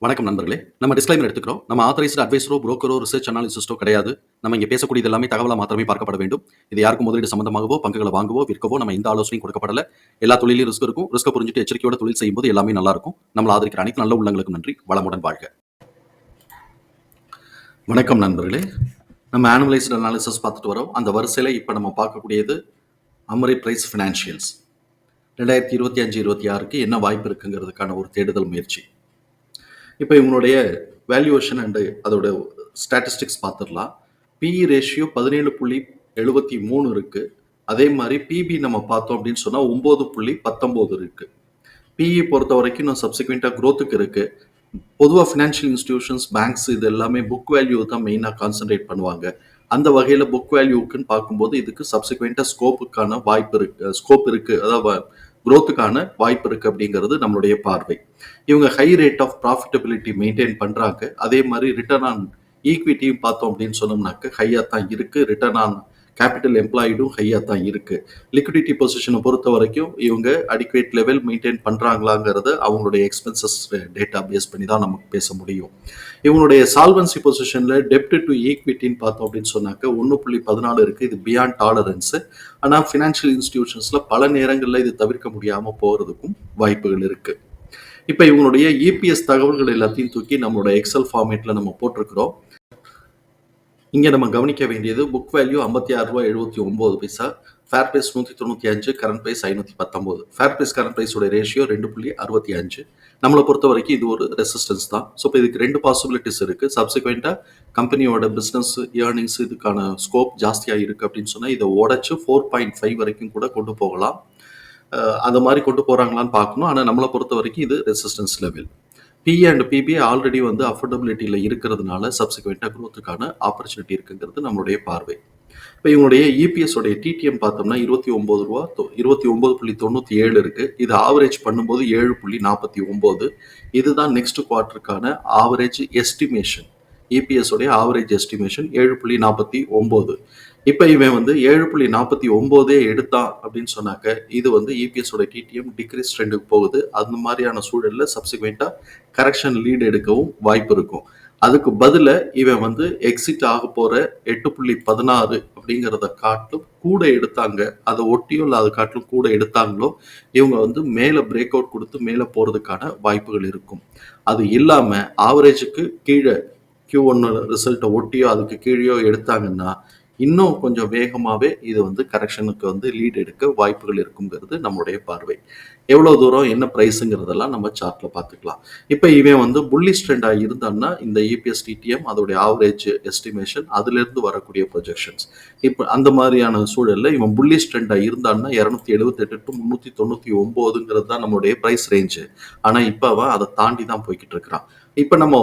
வணக்கம் நண்பர்களே. நம்ம டிஸ்க்ளைமர் எடுத்துக்கிறோம். நம்ம ஆத்தரைஸ்டு அட்வைசரோ, புரோக்கரோ, ரிசர்ச் அனாலிசிஸ்டோ கிடையாது. நம்ம இங்க பேசக்கூடியது எல்லாமே தகவலா மாத்திரமே பார்க்கப்பட வேண்டும். இது யாருக்கும் முதலீடு சம்பந்தமாகவோ, பங்குகள வாங்கவோ, விற்கவோ நம்ம எந்த ஆலோசனையும் கொடுக்கப்படல. எல்லா தொழில்லயும் ரிஸ்க் இருக்கும். ரிஸ்க்க புரிஞ்சுட்டு எச்சரிக்கையோட தொழில் செய்யும்போது எல்லாமே நல்லா இருக்கும். நம்மள ஆதரிக்கிற அனைத்து நல்ல உள்ளங்களுக்கும் நன்றி. வளமுடன் வாழ்க. வணக்கம் நண்பர்களே. நம்ம ஆனுவலைஸ்டு அனாலிசிஸ் பார்த்துட்டு வரோம். அந்த வரிசையில இப்ப நம்ம பார்க்கக்கூடியது அமெரிப்ரைஸ் ஃபினான்ஷியல்ஸ். 2025, 26க்கு என்ன வாய்ப்பு இருக்குங்கிறதுக்கான ஒரு தேடுதல் முயற்சி. இப்போ இவங்களுடைய வேல்யூவேஷன் அண்ட் அதோட ஸ்டாட்டிஸ்டிக்ஸ் பார்த்துடலாம். பிஇ ரேஷியோ 17.73 இருக்கு. அதே மாதிரி பிபி நம்ம பார்த்தோம் அப்படின்னு சொன்னால் 9.19 இருக்கு. பிஇ பொறுத்த வரைக்கும் நான் சப்சிக்வெண்ட்டாக க்ரோத்துக்கு இருக்கு. பொதுவாக ஃபினான்ஷியல் இன்ஸ்டிடியூஷன்ஸ், பேங்க்ஸ் இது எல்லாமே புக் வேல்யூ தான் மெயினாக கான்சென்ட்ரேட் பண்ணுவாங்க. அந்த வகையில் புக் வேல்யூக்குன்னு பார்க்கும்போது இதுக்கு சப்சிக்வெண்ட்டாக ஸ்கோப்புக்கான வாய்ப்பு இருக்கு, ஸ்கோப் இருக்கு, அதாவது க்ரோத்துக்கான வாய்ப்பு இருக்கு அப்படிங்கிறது நம்மளுடைய பார்வை. இவங்க high rate of profitability maintain பண்றாங்க. அதே மாதிரி ரிட்டர்ன் ஆன் ஈக்விட்டியும் பார்த்தோம் அப்படின்னு சொன்னோம்னாக்க ஹையா தான் இருக்கு. ரிட்டர்ன் ஆன் கேபிட்டல் எம்ப்ளாய்டும் ஹையா தான் இருக்கு. லிக்விடிட்டி பொசிஷனை பொறுத்த வரைக்கும் இவங்க அடிக்குவேட் லெவல் மெயின்டைன் பண்றாங்களாங்கிறத அவங்களுடைய எக்ஸ்பென்சஸ் டேட்டா பேஸ் பண்ணி தான் நமக்கு பேச முடியும். இவங்களுடைய சால்வன்சி பொசிஷன்ல டெப்ட் டு ஈக்விட்டின்னு பார்த்தோம் அப்படின்னு சொன்னாக்க 1.14 இருக்கு. இது பியாண்ட் டாலரன்ஸ். ஆனால் ஃபினான்ஷியல் இன்ஸ்டிடியூஷன்ஸ்ல பல நேரங்களில் இது தவிர்க்க முடியாமல் போறதுக்கும் வாய்ப்புகள் இருக்கு. இப்போ இவங்களுடைய இபிஎஸ் தகவல்கள் எல்லாத்தையும் தூக்கி நம்மளோட எக்ஸல் ஃபார்மேட்ல நம்ம போட்டிருக்கிறோம். இங்கே நம்ம கவனிக்க வேண்டியது புக் வேல்யூ ரூ. 56.79, fair price 195, current price 519. Fair price current பிரைஸோட ரேஷியோ 2.65. நம்மளை பொறுத்த வரைக்கும் இது ஒரு ரெசிஸ்டன்ஸ் தான். ஸோ இப்போ இதுக்கு ரெண்டு பாசிபிலிட்டிஸ் இருக்கு. சப்சிக்வெண்ட்டாக கம்பெனியோட பிஸ்னஸ் ஏர்னிங்ஸ் இதுக்கான ஸ்கோப் ஜாஸ்தியாக இருக்கு அப்படின்னு சொன்னால் இதை உடச்சு 4.5 வரைக்கும் கூட கொண்டு போகலாம். அந்த மாதிரி கொண்டு போகிறாங்களான்னு பார்க்கணும். ஆனால் நம்மளை பொறுத்த வரைக்கும் இது resistance level. PE and PBI already அஃபோர்டபிலிட்டியில் இருக்கிறதுனால சப்சிக்வெண்ட்டாக க்ரோத்துக்கான ஆப்பர்ச்சுனிட்டி இருக்குங்கிறது நம்மளுடைய பார்வை. இப்போ இவங்களுடைய இபிஎஸ் உடைய டிடிஎம் பார்த்தோம்னா ரூ. 29.97 இருக்கு. இது ஆவரேஜ் பண்ணும்போது 7.49. இதுதான் நெக்ஸ்ட் குவார்ட்டருக்கான ஆவரேஜ் எஸ்டிமேஷன். இபிஎஸ் உடைய ஆவரேஜ் எஸ்டிமேஷன் 7.49. இப்போ இவன் 7.49 எடுத்தான் அப்படின்னு சொன்னாக்க இது இபிஎஸ் உடைய டிடிஎம் டிக்ரீஸ் ட்ரெண்டுக்கு போகுது. அந்த மாதிரியான சூழலில் சப்சிக்வெண்ட்டாக கரெக்ஷன் லீடு எடுக்கவும் வாய்ப்பு இருக்கும். அதுக்கு பதில இவன் எக்ஸிட் ஆக போற 8.16 அப்படிங்கிறத காட்டிலும் கூட எடுத்தாங்க, அதை ஒட்டியோ இல்லை அதை காட்டிலும் கூட எடுத்தாங்களோ இவங்க மேலே பிரேக் அவுட் கொடுத்து மேலே போறதுக்கான வாய்ப்புகள் இருக்கும். அது இல்லாம ஆவரேஜுக்கு கீழே Q1 ரிசல்ட்டை ஒட்டியோ அதுக்கு கீழேயோ எடுத்தாங்கன்னா இன்னும் கொஞ்சம் வேகமாகவே இது கரெக்ஷனுக்கு லீட் எடுக்க வாய்ப்புகள் இருக்குங்கிறது நம்மளுடைய பார்வை. எவ்வளோ தூரம் என்ன ப்ரைஸுங்கிறதெல்லாம் நம்ம சார்ட்டில் பார்த்துக்கலாம். இப்போ இவன் புல்லிஷ் ட்ரெண்டாக இருந்தான்னா இந்த இபிஎஸ் டிடிஎம் அதோடைய ஆவரேஜ் எஸ்டிமேஷன் அதுலேருந்து வரக்கூடிய ப்ரொஜெக்ஷன்ஸ் இப்போ அந்த மாதிரியான சூழலில் இவன் புல்லிஷ் ட்ரெண்டாக இருந்தான்னா 278 to 399 தான் நம்மளுடைய ப்ரைஸ் ரேஞ்சு. ஆனால் இப்போ அவன் அதை தாண்டி தான் போய்கிட்டு இருக்கிறான். இப்போ நம்ம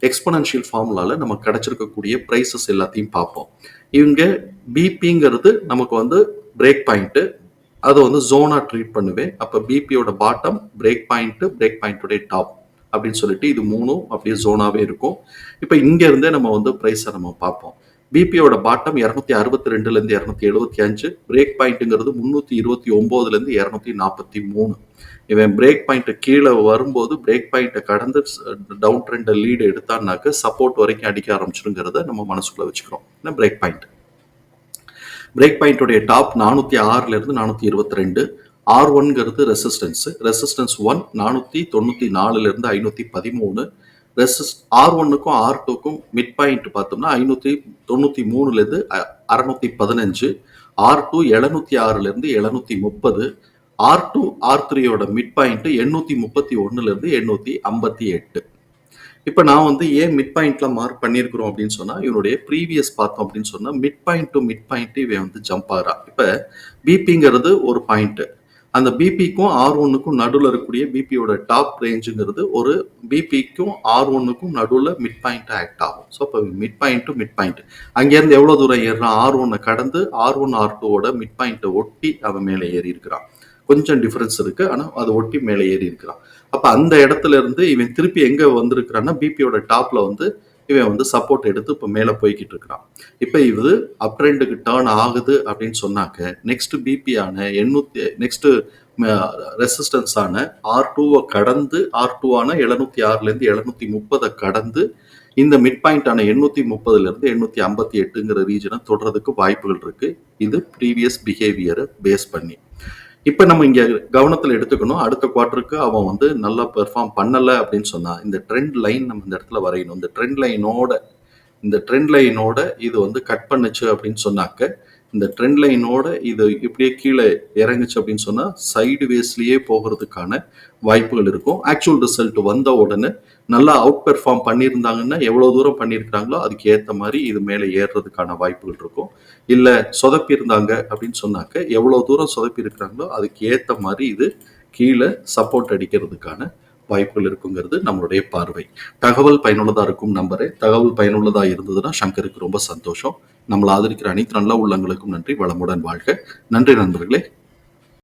எக்ஸ்பொனன்ஷியல் ஃபார்முலால நமக்கு கிடைச்சிருக்கக்கூடிய ப்ரைஸஸ் எல்லாத்தையும் பார்ப்போம். இவங்க பிபிங்கிறது நமக்கு பிரேக் பாயிண்ட்டு, அதை ஜோனா ட்ரீட் பண்ணுவேன். அப்போ பிபியோட பாட்டம், பிரேக் பாயிண்ட்டுடைய டாப் அப்படின்னு சொல்லிட்டு இது மூணும் அப்படியே ஜோனாவே இருக்கும். இப்போ இங்க இருந்தே நம்ம ப்ரைஸை நம்ம பார்ப்போம். பிபியோட பாட்டம் 262லேருந்து 275, பிரேக் பாயிண்ட்டுங்கிறது 329லேருந்து 243. இவன் பிரேக் பாயிண்ட் கீழே வரும்போது பிரேக் பாயிண்ட்டை கடந்து டவுன் ட்ரெண்ட் லீடு எடுத்தான்னாக்க சப்போர்ட் வரைக்கும் அடிக்க ஆரம்பிச்சிருங்கிறத நம்ம மனசுக்குள்ள வச்சுக்கிறோம். பிரேக் பாயிண்டோடைய டாப் 406லேருந்து 422. R1ங்கிறது ரெசிஸ்டன்ஸ் 1 494லேருந்து 513. R1க்கும் R2க்கும் மிட் பாயிண்ட் பார்த்தோம்னா 593லேருந்து 615. R2 706லேருந்து 730. R2 R3யோட mid point 831லேருந்து 858. இப்போ நான் ஏன் மிட் பாயிண்ட்ல மார்க் பண்ணியிருக்கிறோம் அப்படின்னு சொன்னா இவனுடைய ப்ரீவியஸ் பார்த்தோம் அப்படின்னு சொன்னா mid point to mid point இவன் ஜம்ப் ஆகிறான். இப்போ பிபிங்கிறது ஒரு பாயிண்ட், அந்த பிபிக்கும் R1க்கும் நடுவில் இருக்கக்கூடிய பிபியோட டாப் ரேஞ்சுங்கிறது ஒரு பிபிக்கும் R1க்கும் நடுவில் மிட் பாயிண்ட் ஆக்ட் ஆகும். ஸோ இப்போ mid point to mid point அங்கேருந்து எவ்வளோ தூரம் ஏறுறான், R1 கடந்து R1 R2வோட மிட் பாயிண்ட்டை ஒட்டி அவன் மேலே ஏறி இருக்கிறான். கொஞ்சம் டிஃபரன்ஸ் இருக்கு, ஆனால் அதை ஒட்டி மேலே ஏறி இருக்கிறான். அப்போ அந்த இடத்துல இருந்து இவன் திருப்பி எங்கே வந்திருக்கிறான்னா பிபியோட டாப்ல இவன் வந்து சப்போர்ட் எடுத்து இப்போ மேலே போய்கிட்டு இருக்கிறான். இப்போ இது அப் ட்ரெண்டுக்கு டேர்ன் ஆகுது அப்படின்னு சொன்னாக்க நெக்ஸ்ட் பிபியான 800 நெக்ஸ்ட் ரெசிஸ்டன்ஸ் ஆன R2 கடந்து R2 ஆன 706லேருந்து 730 கடந்து இந்த மிட் பாயிண்ட் ஆன 830லேருந்து 858ங்கிற ரீஜனை தொடர்றதுக்கு வாய்ப்புகள் இருக்கு. இது ப்ரீவியஸ் பிஹேவியரை பேஸ் பண்ணி. இப்போ நம்ம இங்கே கவனத்தில் எடுத்துக்கணும், அடுத்த குவார்ட்டருக்கு அவன் வந்து நல்லா பெர்ஃபார்ம் பண்ணலை அப்படின்னு சொன்னால் இந்த ட்ரெண்ட் லைன் நம்ம இந்த இடத்துல வரையணும். இந்த ட்ரெண்ட் லைனோட இது வந்து கட் பண்ணுச்சு அப்படின்னு சொன்னாக்க இந்த ட்ரெண்ட் லைனோட இது இப்படியே கீழே இறங்குச்சு அப்படின்னு சொன்னால் சைடு வேஸ்லேயே போகிறதுக்கான வாய்ப்புகள் இருக்கும். ஆக்சுவல் ரிசல்ட் வந்த உடனே நல்லா அவுட் பெர்ஃபார்ம் பண்ணியிருந்தாங்கன்னா எவ்வளோ தூரம் பண்ணியிருக்கிறாங்களோ அதுக்கு ஏற்ற மாதிரி இது மேலே ஏறுறதுக்கான வாய்ப்புகள் இருக்கும். இல்லை சொதப்பி இருந்தாங்க அப்படின்னு சொன்னாக்க எவ்வளோ தூரம் சொதப்பி இருக்கிறாங்களோ அதுக்கு ஏற்ற மாதிரி இது கீழே சப்போர்ட் அடிக்கிறதுக்கான வாய்ப்புகள் இருக்குங்கிறது நம்மளுடைய பார்வை. தகவல் பயனுள்ளதாக இருக்கும் நம்புறேன். தகவல் பயனுள்ளதாக இருந்ததுன்னா சங்கருக்கு ரொம்ப சந்தோஷம். நம்மளை ஆதரிக்கிற அனைத்து நல்ல உள்ளங்களுக்கும் நன்றி. வளமுடன் வாழ்க. நன்றி நண்பர்களே.